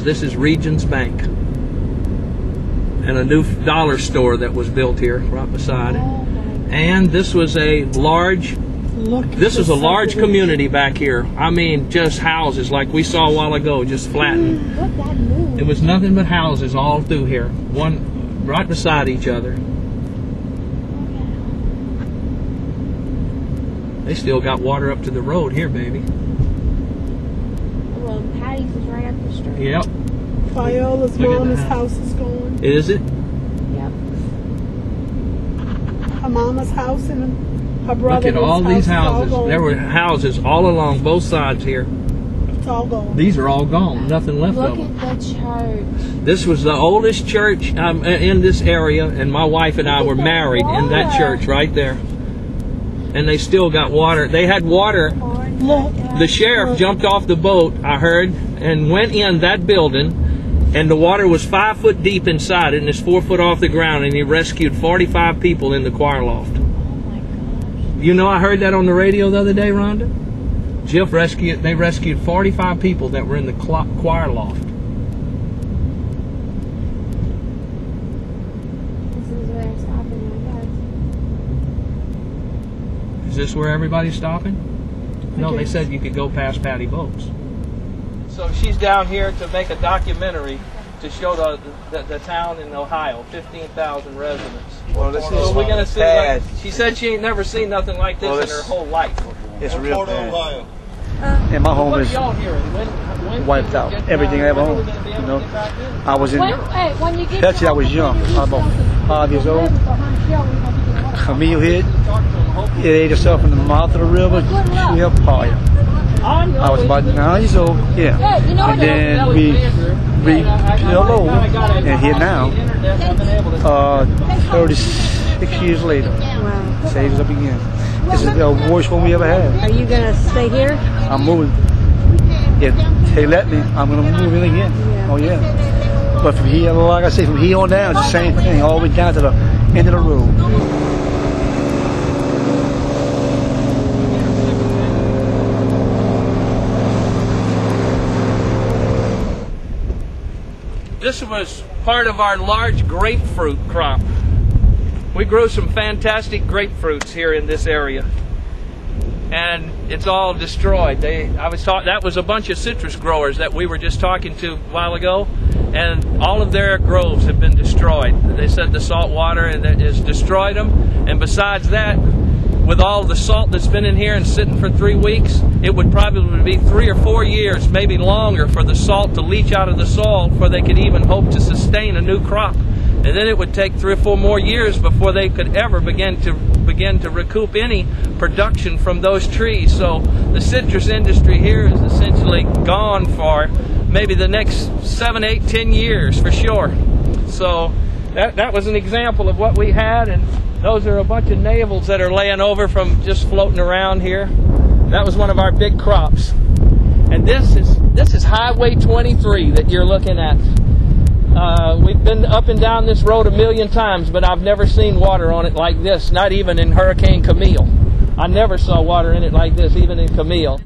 this is Regions Bank. And a new dollar store that was built here right beside it. And this was a large community back here. I mean, just houses like we saw a while ago, just flattened. It was nothing but houses all through here, one right beside each other. They still got water up to the road here, baby. Well, Patty's is right up the street. Yep. Viola's mama's house is gone. Is it? Yep. Her mama's house and her brother's house. Look at all these houses. There were houses all along both sides here. It's all gone. These are all gone. Nothing left of them. Look at the church. This was the oldest church in this area, and my wife and I were married in that church right there. And they still got water. They had water. Look. The sheriff jumped off the boat, I heard, and went in that building, and the water was 5 foot deep inside it, and it's 4 foot off the ground, and he rescued 45 people in the choir loft. Oh my gosh. You know, I heard that on the radio the other day, Rhonda. They rescued 45 people that were in the choir loft. Is this where everybody's stopping? No, they said you could go past Patty Boats. So she's down here to make a documentary to show the town in Ohio, 15,000 residents. Well, this so is we're gonna see. bad. She said she ain't never seen nothing like this in her whole life. It's real bad. Ohio. And my home is y'all hearing? When wiped out. Everything I ever owned. You know, I was in. Actually, I was young. I was about 5 years old. Camille hit. It ate itself in the mouth of the river. We have fire. I was about 9 years old. Yeah. And then we rebuilt and here now. 36 years later. Wow. Saves up again. This is the worst one we ever had. Are you going to stay here? I'm moving. If they let me, I'm going to move in again. Yeah. Oh, yeah. But from here, like I say, from here on down, it's the same thing, all the way down to the end of the road. This was part of our large grapefruit crop. We grew some fantastic grapefruits here in this area, and it's all destroyed. That was a bunch of citrus growers that we were just talking to a while ago, and all of their groves have been destroyed. They said the salt water has destroyed them, and besides that, with all the salt that's been in here and sitting for 3 weeks, it would probably be 3 or 4 years, maybe longer, for the salt to leach out of the soil before they could even hope to sustain a new crop. And then it would take 3 or 4 more years before they could ever begin to recoup any production from those trees. So the citrus industry here is essentially gone for maybe the next 7, 8, 10 years for sure. So that was an example of what we had, and those are a bunch of navels that are laying over from just floating around here. That was one of our big crops. And this is Highway 23 that you're looking at. We've been up and down this road a million times, but I've never seen water on it like this, not even in Hurricane Camille. I never saw water in it like this, even in Camille.